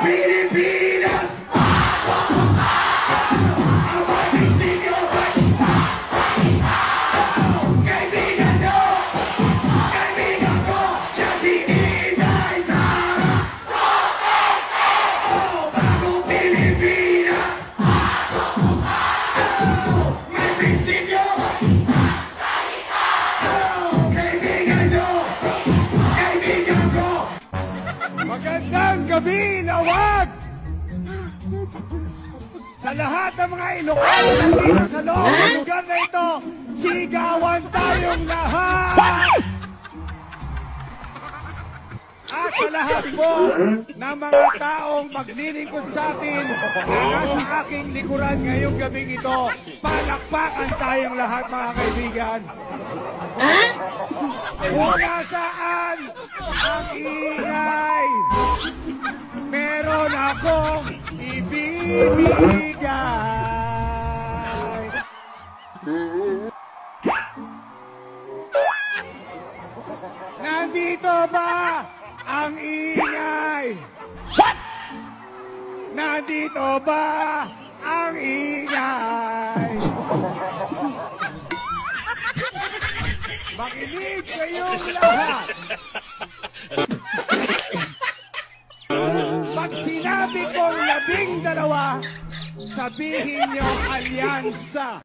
Pilipinas! Ang munisipyo ay kaibigan nyo! Kaibigan ko! Siya si Inday Sara! Oh, bagong Pilipinas! Oh, may prinsipyo! Oh, kaibigan nyo! Kaibigan ko! Magandang gabi, Lawag! Sa lahat ng mga Ilocano nandito sa loob ng lugar na ito, sigawan tayong lahat! At sa lahat po ng mga taong maglilingkod sa atin na nasa aking likuran ngayong gabing ito, palakpakan tayong lahat, mga kaibigan. Kung nasaan ang ingay, meron akong ibibigay. Nandito ba ang ingay? Nandito ba ang ingay? Makinig kayong lahat. Pag sinabi kong 12, sabihin niyo alyansa.